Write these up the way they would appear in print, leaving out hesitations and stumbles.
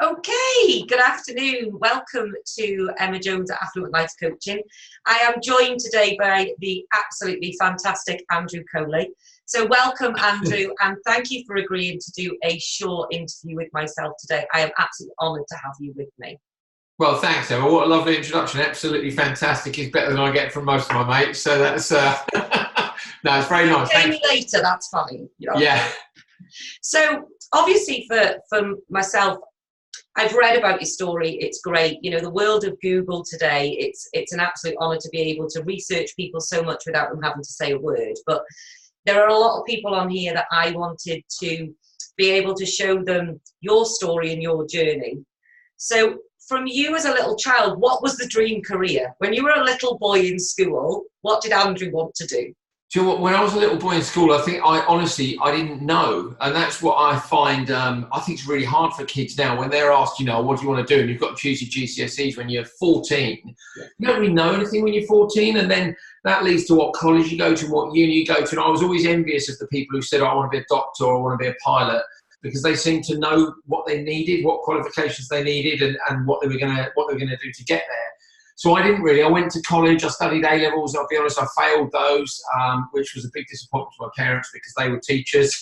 Okay, good afternoon. Welcome to Emma Jones at Affluent Life Coaching. I am joined today by the absolutely fantastic Andrew Coley. So welcome, Andrew, and thank you for agreeing to do a short interview with myself today. I am absolutely honoured to have you with me. Well, thanks, Emma. What a lovely introduction. Absolutely fantastic. It's better than I get from most of my mates. So that's, no, it's very nice. Pay me later, that's fine. You know? Yeah. So obviously for myself, I've read about your story. It's great. You know, the world of Google today, it's an absolute honour to be able to research people so much without them having to say a word. But there are a lot of people on here that I wanted to be able to show them your story and your journey. So from you as a little child, what was the dream career? When you were a little boy in school, what did Andrew want to do? Do you know what? When I was a little boy in school, I didn't know. And that's what I find, I think it's really hard for kids now when they're asked, what do you want to do? And you've got to choose your GCSEs when you're 14. Yeah. You don't really know anything when you're 14. And then that leads to what college you go to, what uni you go to. And I was always envious of the people who said, I want to be a doctor or I want to be a pilot, because they seemed to know what they needed, what qualifications they needed, and what they were going to do to get there. So I didn't really. I went to college. I studied A-levels. I'll be honest, I failed those, which was a big disappointment to my parents because they were teachers.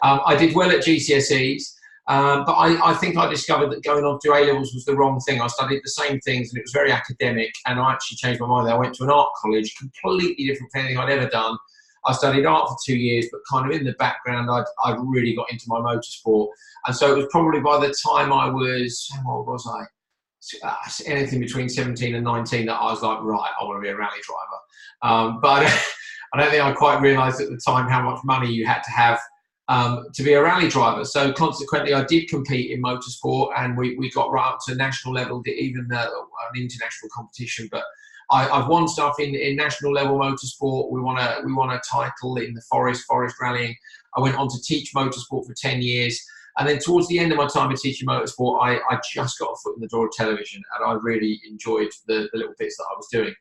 I did well at GCSEs, but I think I discovered that going on to do A-levels was the wrong thing. I studied the same things and it was very academic, and I actually changed my mind. I went to an art college, completely different from anything I'd ever done. I studied art for 2 years, but kind of in the background, I'd really got into my motorsport. And so it was probably by the time I was, how old was I? Anything between 17 and 19 that I was like, right, I want to be a rally driver. But I don't think I quite realised at the time how much money you had to have to be a rally driver. So consequently, I did compete in motorsport, and we got right up to national level, even an international competition. But I've won stuff in national level motorsport. We won a title in the forest rallying. I went on to teach motorsport for 10 years. And then towards the end of my time in teaching motorsport, I just got a foot in the door of television, and I really enjoyed the little bits that I was doing.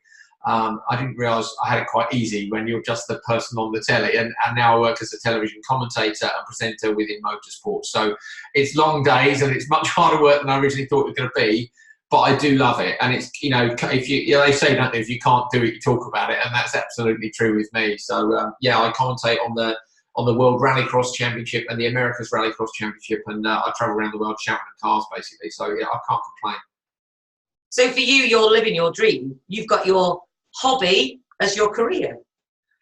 I didn't realise I had it quite easy when you're just the person on the telly, and now I work as a television commentator and presenter within motorsport. So it's long days and it's much harder work than I originally thought it was going to be, but I do love it. And it's, if they say, don't they, if you can't do it, you talk about it, and that's absolutely true with me. So I commentate on the World Rallycross Championship and the America's Rallycross Championship, and I travel around the world shouting at cars, basically. So yeah, I can't complain. So for you, you're living your dream. You've got your hobby as your career.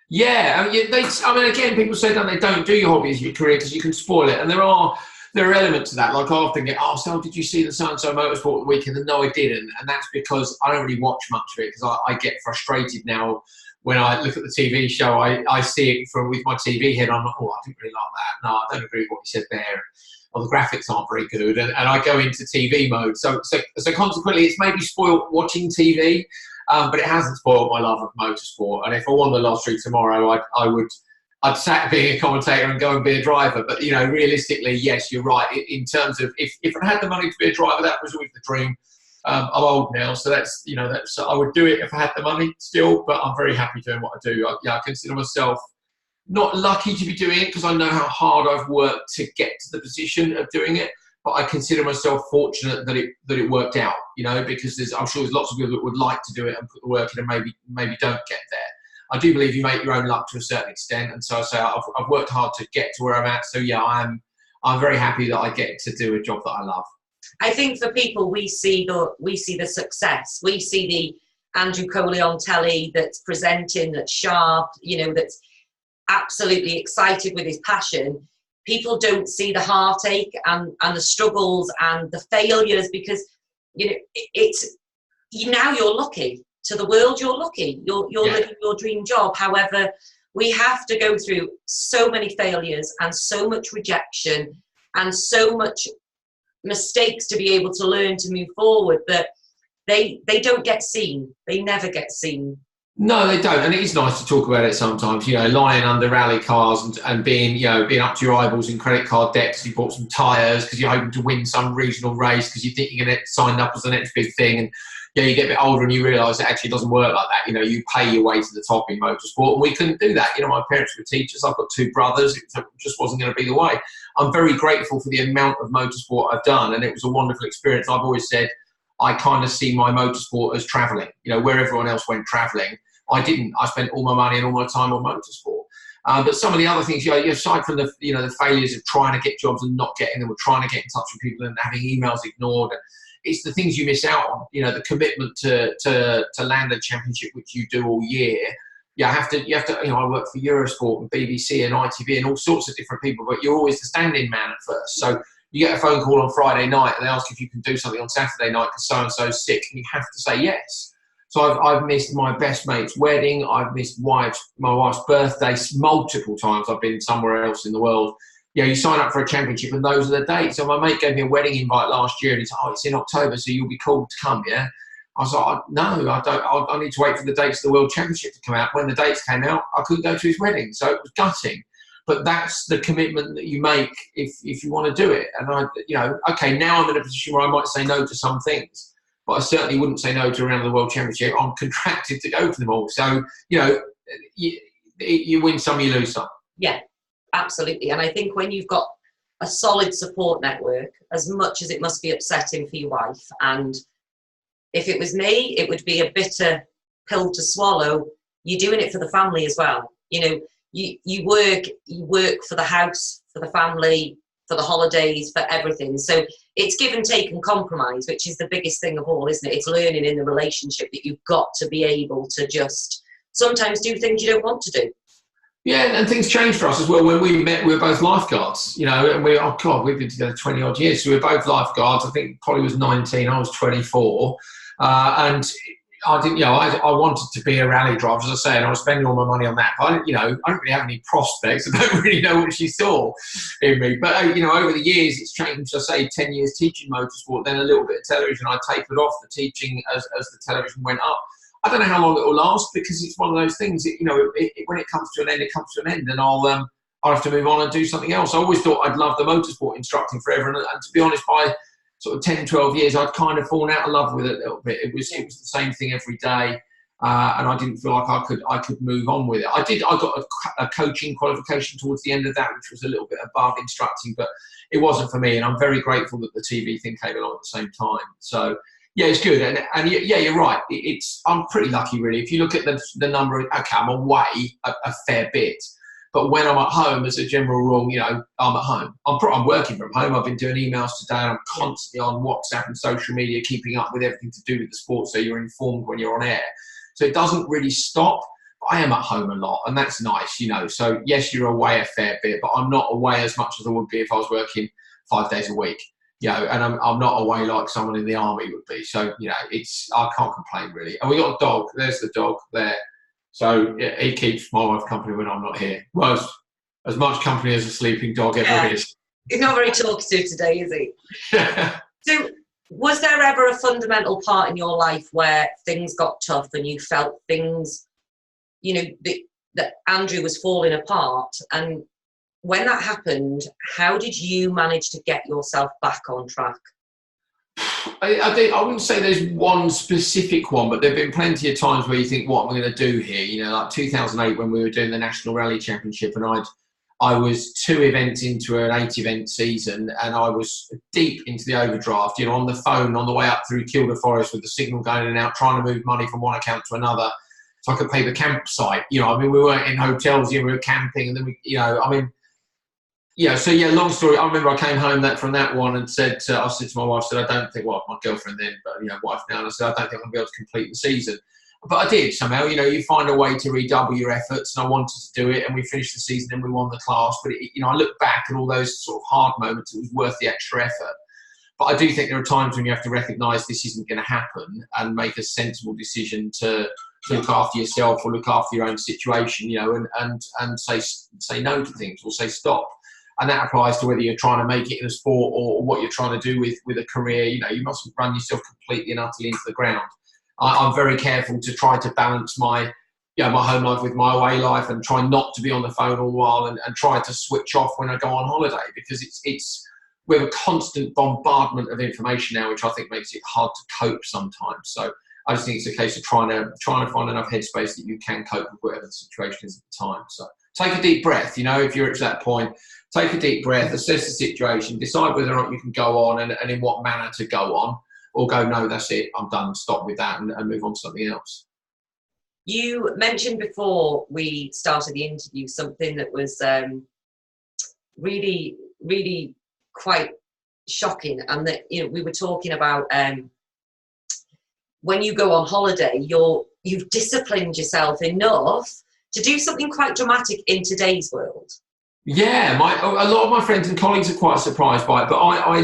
Yeah, again, people say that they don't do your hobby as your career because you can spoil it, and there are elements to that. Like I often get, so did you see the so-and-so motorsport weekend? And no, I didn't, and that's because I don't really watch much of it, because I get frustrated now. When I look at the TV show, I see it with my TV head. I'm like, I didn't really like that. No, I don't agree with what you said there. Or the graphics aren't very good. And I go into TV mode. So consequently, it's maybe spoiled watching TV, but it hasn't spoiled my love of motorsport. And if I won the lottery tomorrow, I'd sack being a commentator and go and be a driver. But, realistically, yes, you're right. In terms of if I had the money to be a driver, that was always the dream. I'm old now, so that's I would do it if I had the money still, but I'm very happy doing what I do. I consider myself not lucky to be doing it, because I know how hard I've worked to get to the position of doing it, but I consider myself fortunate that it worked out, because I'm sure there's lots of people that would like to do it and put the work in and maybe don't get there. I do believe you make your own luck to a certain extent, and so I say I've worked hard to get to where I'm at. So yeah, I'm very happy that I get to do a job that I love. I think for people, we see the success. We see the Andrew Coley on telly that's presenting, that's sharp, that's absolutely excited with his passion. People don't see the heartache and the struggles and the failures, because it's now you're lucky. To the world, you're lucky. You're living your dream job. However, we have to go through so many failures and so much rejection and so much mistakes to be able to learn to move forward, that they don't get seen. They never get seen. No, they don't, and it is nice to talk about it sometimes. Lying under rally cars and being up to your eyeballs in credit card debt because you bought some tyres because you're hoping to win some regional race because you think you're going to get signed up as the next big thing, and yeah, you get a bit older and you realise it actually doesn't work like that. You know, you pay your way to the top in motorsport, and we couldn't do that. You know, my parents were teachers. I've got 2 brothers. It just wasn't going to be the way. I'm very grateful for the amount of motorsport I've done, and it was a wonderful experience. I've always said I kind of see my motorsport as travelling. You know, where everyone else went travelling, I didn't. I spent all my money and all my time on motorsport. But some of the other things, aside from the, the failures of trying to get jobs and not getting them, or trying to get in touch with people and having emails ignored, it's the things you miss out on. You know, the commitment to land a championship, which you do all year. You have to. I work for Eurosport and BBC and ITV and all sorts of different people, but you're always the stand-in man at first. So you get a phone call on Friday night and they ask if you can do something on Saturday night because so-and-so's sick, and you have to say yes. So I've missed my best mate's wedding. I've missed my wife's birthday multiple times. I've been somewhere else in the world. You sign up for a championship and those are the dates. So my mate gave me a wedding invite last year and he said, it's in October, so you'll be called to come, yeah? I was like, no, I don't. I need to wait for the dates of the World Championship to come out. When the dates came out, I couldn't go to his wedding. So it was gutting. But that's the commitment that you make if you want to do it. And okay, now I'm in a position where I might say no to some things. But I certainly wouldn't say no to around the World Championship. I'm contracted to go to them all. So, you win some, you lose some. Yeah, absolutely. And I think when you've got a solid support network, as much as it must be upsetting for your wife, and if it was me, it would be a bitter pill to swallow, you're doing it for the family as well. You work for the house, for the family, for the holidays, for everything. So it's give and take and compromise, which is the biggest thing of all, isn't it? It's learning in the relationship that you've got to be able to just sometimes do things you don't want to do. Yeah, and things changed for us as well. When we met, we were both lifeguards, and we've been together 20 odd years. So we were both lifeguards. I think Coley was 19, I was 24. And I didn't, I wanted to be a rally driver, as I say, and I was spending all my money on that. But I don't really have any prospects. I don't really know what she saw in me. But over the years, it's changed. As I say, 10 years teaching motorsport, then a little bit of television. I tapered off the teaching as the television went up. I don't know how long it will last because it's one of those things. When it comes to an end, it comes to an end, and I'll have to move on and do something else. I always thought I'd love the motorsport instructing forever, and to be honest, by sort of 10, 12 years, I'd kind of fallen out of love with it a little bit. It was the same thing every day, and I didn't feel like I could move on with it. I got a coaching qualification towards the end of that, which was a little bit above instructing, but it wasn't for me. And I'm very grateful that the TV thing came along at the same time. So yeah, it's good. And yeah, you're right. I'm pretty lucky, really. If you look at the number of, okay, I'm away a fair bit. But when I'm at home, as a general rule, I'm at home. I'm working from home. I've been doing emails today. I'm constantly on WhatsApp and social media, keeping up with everything to do with the sport, so you're informed when you're on air. So it doesn't really stop. I am at home a lot, and that's nice, So yes, you're away a fair bit, but I'm not away as much as I would be if I was working 5 days a week. And I'm not away like someone in the army would be. So I can't complain really. And we got a dog. There's the dog there. So he keeps my wife company when I'm not here. Well, as much company as a sleeping dog ever is. He's not very talkative today, is he? So was there ever a fundamental part in your life where things got tough and you felt things, that Andrew was falling apart? And when that happened, how did you manage to get yourself back on track? I wouldn't say there's one specific one, but there have been plenty of times where you think, what am I going to do here? Like 2008 when we were doing the National Rally Championship, and I was 2 events into an 8-event season, and I was deep into the overdraft, on the phone on the way up through Kielder Forest with the signal going in and out, trying to move money from one account to another so I could pay the campsite. We weren't in hotels, we were camping, and then long story. I remember I came home from that one and said to my wife, I don't think, my girlfriend then, but wife now, and I said, I don't think I'm going to be able to complete the season. But I did somehow, you find a way to redouble your efforts, and I wanted to do it, and we finished the season and we won the class. But, I look back at all those sort of hard moments, it was worth the extra effort. But I do think there are times when you have to recognise this isn't going to happen and make a sensible decision to look after yourself or look after your own situation, and say no to things or say stop. And that applies to whether you're trying to make it in a sport or what you're trying to do with a career. You mustn't run yourself completely and utterly into the ground. I'm very careful to try to balance my home life with my away life, and try not to be on the phone all the while, and try to switch off when I go on holiday, because it's we have a constant bombardment of information now, which I think makes it hard to cope sometimes. So I just think it's a case of trying to find enough headspace that you can cope with whatever the situation is at the time. So take a deep breath, you know, if you're at that point, take a deep breath, assess the situation, decide whether or not you can go on and in what manner to go on, or go, no, that's it, I'm done, stop with that, and move on to something else. You mentioned before we started the interview something that was really, really quite shocking, and that, you know, we were talking about when you go on holiday, you've disciplined yourself enough to do something quite dramatic in today's world. Yeah, a lot of my friends and colleagues are quite surprised by it, but I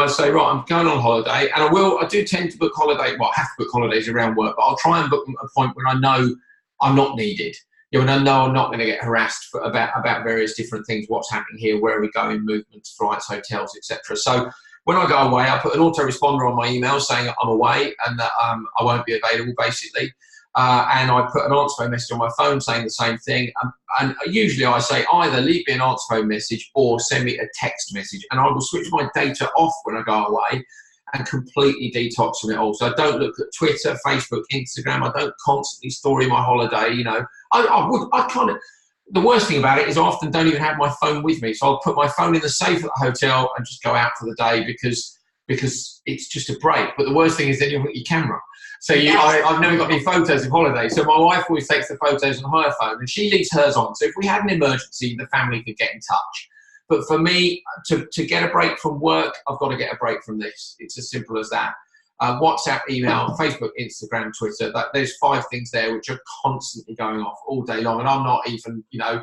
say, right, I'm going on holiday, and I do tend to book holiday, well, I have to book holidays around work, but I'll try and book them at a point when I know I'm not needed. You know, when I know I'm not going to get harassed about various different things, what's happening here, where are we going, movements, flights, hotels, etc. So when I go away, I put an autoresponder on my email saying I'm away and that I won't be available, basically. And I put an answer phone message on my phone saying the same thing. And usually I say either leave me an answer phone message or send me a text message. And I will switch my data off when I go away and completely detox from it all. So I don't look at Twitter, Facebook, Instagram. I don't constantly story my holiday. You know, the worst thing about it is I often don't even have my phone with me. So I'll put my phone in the safe at the hotel and just go out for the day because it's just a break. But the worst thing is then you've got your camera. So I've never got any photos of holiday. So my wife always takes the photos on her phone and she leaves hers on. So if we had an emergency, the family could get in touch. But for me, to get a break from work, I've got to get a break from this. It's as simple as that. WhatsApp, email, Facebook, Instagram, Twitter. There's 5 things there which are constantly going off all day long. And I'm not even, you know,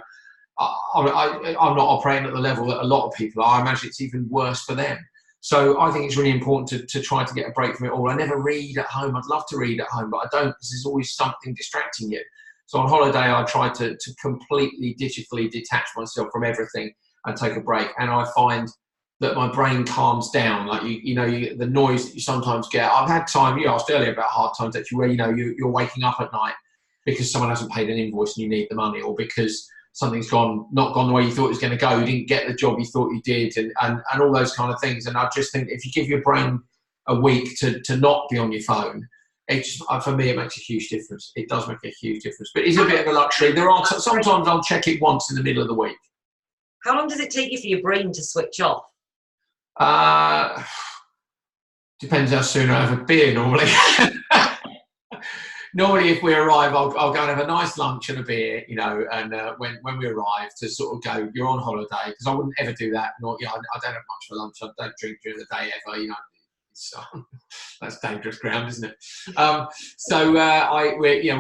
I'm not operating at the level that a lot of people are. I imagine it's even worse for them. So I think it's really important to try to get a break from it all. I never read at home. I'd love to read at home, but I don't because there's always something distracting you. So on holiday, I try to completely digitally detach myself from everything and take a break. And I find that my brain calms down. Like, the noise that you sometimes get. I've had time, you asked earlier about hard times actually, where, you're waking up at night because someone hasn't paid an invoice and you need the money, or because something's not gone the way you thought it was going to go. You didn't get the job you thought you did, and all those kind of things. And I just think if you give your brain a week to not be on your phone, for me, it makes a huge difference. It does make a huge difference. But it's a bit of a luxury. Sometimes I'll check it once in the middle of the week. How long does it take you for your brain to switch off? Depends how soon I have a beer, normally. Normally, if we arrive, I'll go and have a nice lunch and a beer, and when we arrive, to sort of go, you're on holiday, because I wouldn't ever do that. I don't have much for lunch. I don't drink during the day ever, that's dangerous ground, isn't it? We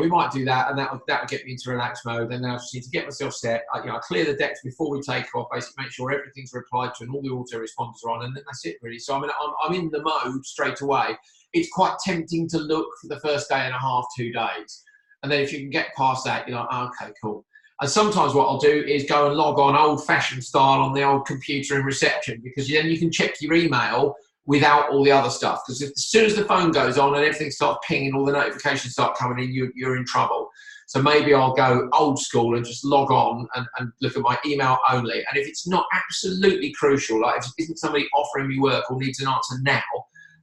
might do that, and that'll get me into relaxed mode. And then I just need to get myself set. I clear the decks before we take off, basically make sure everything's replied to and all the autoresponders are on, and then that's it really. So I'm in the mode straight away. It's quite tempting to look for the first day and a half, 2 days, and then if you can get past that, you're like, oh, okay, cool. And sometimes what I'll do is go and log on old-fashioned style on the old computer in reception, because then you can check your email without all the other stuff. Because as soon as the phone goes on and everything starts pinging, all the notifications start coming in, you're in trouble. So maybe I'll go old school and just log on and look at my email only. And if it's not absolutely crucial, like if isn't somebody offering me work or needs an answer now,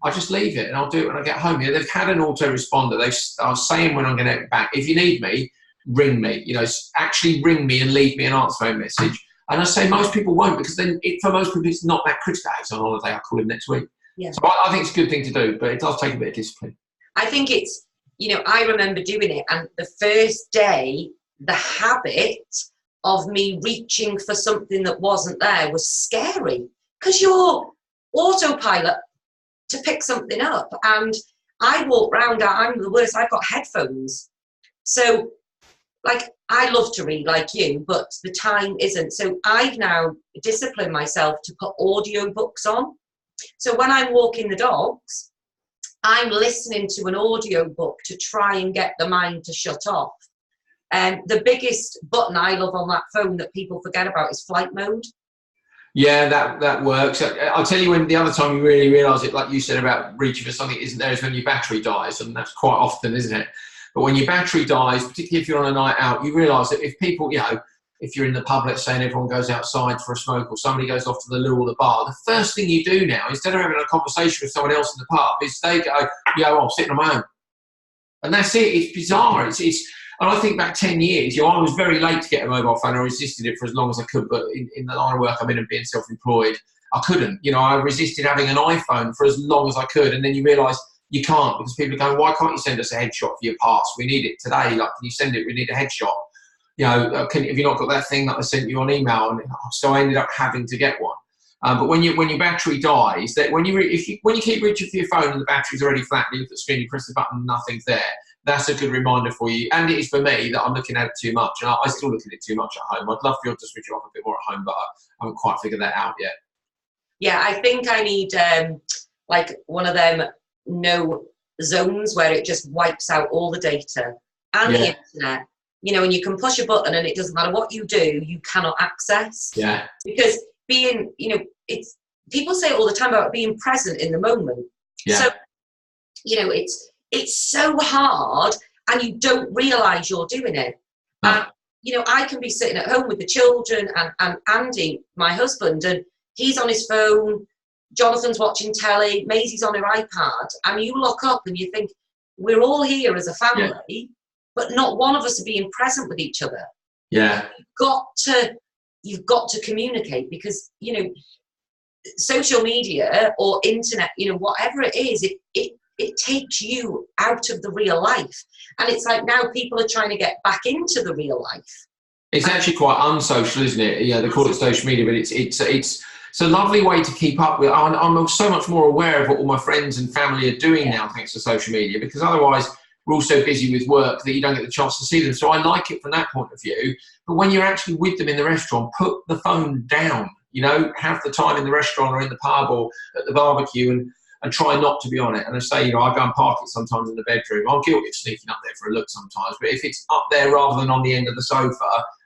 I just leave it and I'll do it when I get home. They've had an autoresponder. They are saying when I'm going to get back, if you need me, ring me. Actually ring me and leave me an answer phone message. And I say most people won't, because then for most people it's not that critical. It's on holiday, I'll call him next week. Yeah. So I think it's a good thing to do, but it does take a bit of discipline. I think it's, I remember doing it, and the first day, the habit of me reaching for something that wasn't there was scary, because you're autopilot to pick something up. And I walk around, I'm the worst, I've got headphones. So, I love to read like you, but the time isn't. So I've now disciplined myself to put audio books on. So when I'm walking the dogs, I'm listening to an audio book to try and get the mind to shut off. And the biggest button I love on that phone that people forget about is flight mode. Yeah, that works. I'll tell you when the other time you really realise it, like you said about reaching for something that isn't there, is when your battery dies, and that's quite often, isn't it? But when your battery dies, particularly if you're on a night out, you realise that if people, if you're in the pub, let's say, and everyone goes outside for a smoke, or somebody goes off to the loo or the bar, the first thing you do now, instead of having a conversation with someone else in the pub, is they go, yeah, well, I'm sitting on my own. And that's it. It's bizarre. And I think back 10 years, I was very late to get a mobile phone. I resisted it for as long as I could, but in the line of work I'm in and being self-employed, I couldn't. I resisted having an iPhone for as long as I could, and then you realise you can't, because people are going, why can't you send us a headshot for your pass? We need it today. Like, can you send it? We need a headshot. Have you not got that thing that I sent you on email? And so I ended up having to get one. But when your battery dies, that when you keep reaching for your phone and the battery's already flat, you look at the screen, you press the button, nothing's there. That's a good reminder for you. And it is for me that I'm looking at it too much. And I still look at it too much at home. I'd love for you to switch it off a bit more at home, but I haven't quite figured that out yet. Yeah, I think I need like one of them no zones where it just wipes out all the data and the internet. And you can push a button and it doesn't matter what you do, you cannot access. Yeah. Because being, it's, people say it all the time about being present in the moment. Yeah. So, it's so hard and you don't realise you're doing it. No. And, I can be sitting at home with the children and Andy, my husband, and he's on his phone, Jonathan's watching telly, Maisie's on her iPad, and you look up and you think, we're all here as a family, but not one of us are being present with each other. Yeah. You've got to communicate, because, social media or internet, whatever it is, it takes you out of the real life. And it's like now people are trying to get back into the real life. It's actually quite unsocial, isn't it? Yeah, they call it social media, but it's a lovely way to keep up with. I'm so much more aware of what all my friends and family are doing now, thanks to social media, because otherwise we're all so busy with work that you don't get the chance to see them. So I like it from that point of view. But when you're actually with them in the restaurant, put the phone down. Have the time in the restaurant or in the pub or at the barbecue and try not to be on it. And I say, I go and park it sometimes in the bedroom. I'm guilty of sneaking up there for a look sometimes, but if it's up there rather than on the end of the sofa,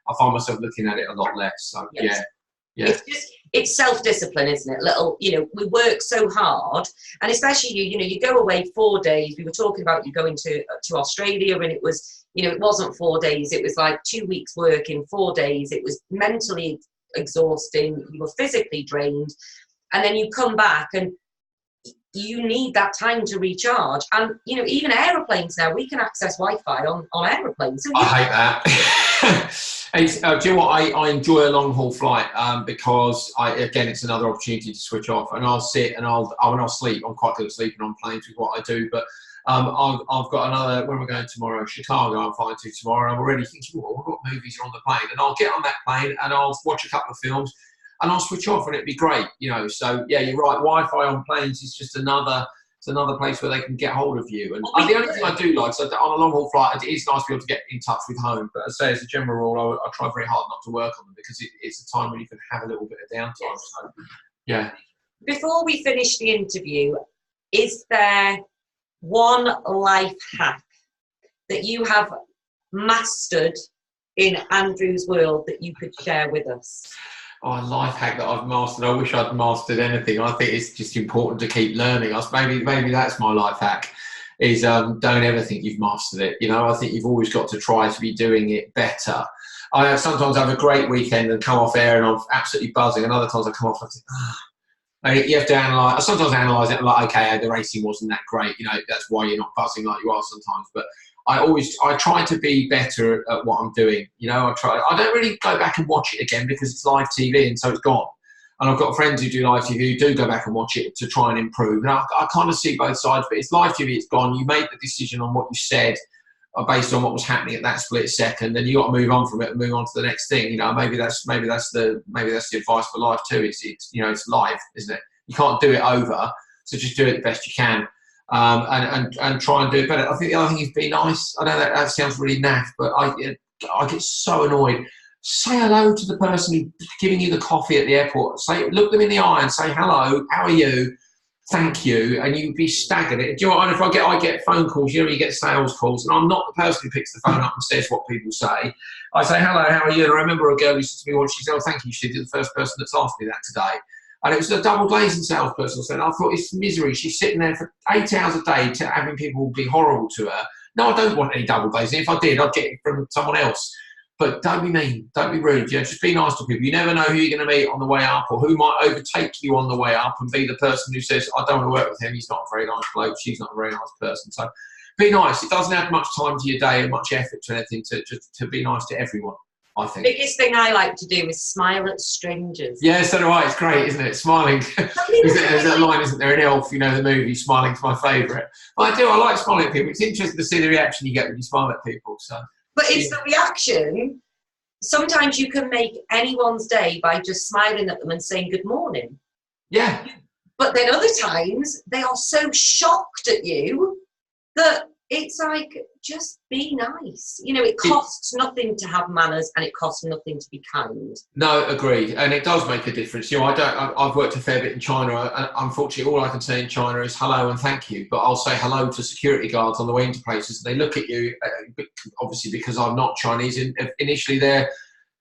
I find myself looking at it a lot less. So yeah. It's self-discipline, isn't it? We work so hard, and especially you go away 4 days. We were talking about you going to Australia, and it was, it wasn't 4 days. It was like 2 weeks work in 4 days. It was mentally exhausting. You were physically drained, and then you come back and you need that time to recharge. And even aeroplanes now, we can access Wi-Fi on aeroplanes. So I hate that. Do you know what? I enjoy a long haul flight because it's another opportunity to switch off, and I'll sit and I'll sleep. I'm quite good at sleeping on planes with what I do, but I've got another. Where am I going tomorrow? Chicago. I'm flying to tomorrow. I'm already thinking, what movies are on the plane? And I'll get on that plane and I'll watch a couple of films. And I'll switch off, and it'd be great, So yeah, you're right. Wi-Fi on planes is just another place where they can get hold of you. And the only thing I do like, so on a long haul flight, it is nice to be able to get in touch with home. But as I say, as a general rule, I try very hard not to work on them, because it's a time when you can have a little bit of downtime. So yeah. Before we finish the interview, is there one life hack that you have mastered in Andrew's world that you could share with us? A life hack that I've mastered. I wish I'd mastered anything. I think it's just important to keep learning. Maybe that's my life hack, is don't ever think you've mastered it. I think you've always got to try to be doing it better. I sometimes have a great weekend and come off air and I'm absolutely buzzing, and other times I come off and think, you have to analyse. I sometimes analyse it like, okay, the racing wasn't that great. That's why you're not buzzing like you are sometimes. But I try to be better at what I'm doing. I don't really go back and watch it again because it's live TV and so it's gone. And I've got friends who do live TV who do go back and watch it to try and improve. And I kind of see both sides, but it's live TV, it's gone. You make the decision on what you said based on what was happening at that split second. Then you got to move on from it and move on to the next thing. Maybe that's the advice for life too. It's live, isn't it? You can't do it over, so just do it the best you can. And try and do it better. I think the other thing is be nice. I know that sounds really naff, but I get so annoyed. Say hello to the person who's giving you the coffee at the airport. Look them in the eye and say hello. How are you? Thank you. And you'd be staggered. Do you know what? If I get phone calls, you get sales calls, and I'm not the person who picks the phone up and says what people say. I say hello. How are you? And I remember a girl who said to me once, she said, "Oh, thank you. She's the first person that's asked me that today." And it was a double glazing salesperson. So I thought, it's misery. She's sitting there for 8 hours a day having people be horrible to her. No, I don't want any double glazing. If I did, I'd get it from someone else. but don't be mean, don't be rude. Just be nice to people. You never know who you're going to meet on the way up, or who might overtake you on the way up and be the person who says, I don't want to work with him, he's not a very nice bloke, she's not a very nice person. So be nice. It doesn't add much time to your day and much effort to anything to be nice to everyone, I think. Biggest thing I like to do is smile at strangers. Yeah, so do I. It's great, isn't it? Smiling. There's that line, isn't there, in Elf, you know, the movie, smiling's my favourite. But I like smiling at people. It's interesting to see the reaction you get when you smile at people. So. But it's the reaction. Sometimes you can make anyone's day by just smiling at them and saying good morning. Yeah. But then other times they are so shocked at you that it's like, just be nice. You know, it costs nothing to have manners, and it costs nothing to be kind. No, agreed. And it does make a difference. You know, I've worked a fair bit in China. And unfortunately, all I can say in China is hello and thank you. But I'll say hello to security guards on the way into places. And they look at you, obviously because I'm not Chinese. Initially,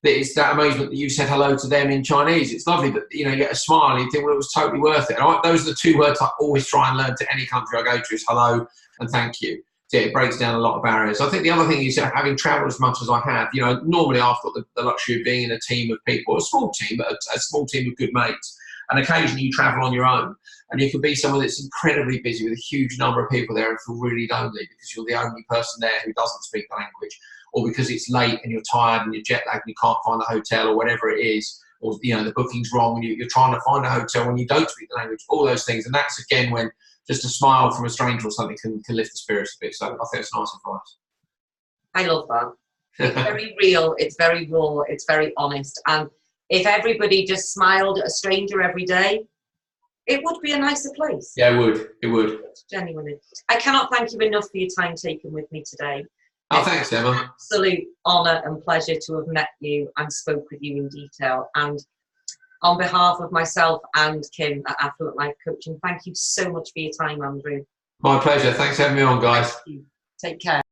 it's that amazement that you said hello to them in Chinese. It's lovely, but you know, you get a smile and you think, well, it was totally worth it. And those are the two words I always try and learn to any country I go to is hello and thank you. So it breaks down a lot of barriers. I think the other thing is, having travelled as much as I have, you know, normally I've got the luxury of being in a team of people, a small team, but a small team of good mates. And occasionally you travel on your own, and you can be someone that's incredibly busy with a huge number of people there and feel really lonely because you're the only person there who doesn't speak the language, or because it's late and you're tired and you're jet lagged and you can't find a hotel or whatever it is, or, you know, the booking's wrong and you're trying to find a hotel when you don't speak the language, all those things. And that's, again, when just a smile from a stranger or something can lift the spirits a bit. So I think it's nice advice. I love that. It's very real, it's very raw, it's very honest. And if everybody just smiled at a stranger every day, it would be a nicer place. Yeah, it would. It would. Genuinely. I cannot thank you enough for your time taken with me today. Oh, thanks, Emma. Absolute honour and pleasure to have met you and spoke with you in detail. And on behalf of myself and Kim at Affluent Life Coaching, thank you so much for your time, Andrew. My pleasure. Thanks for having me on, guys. Take care.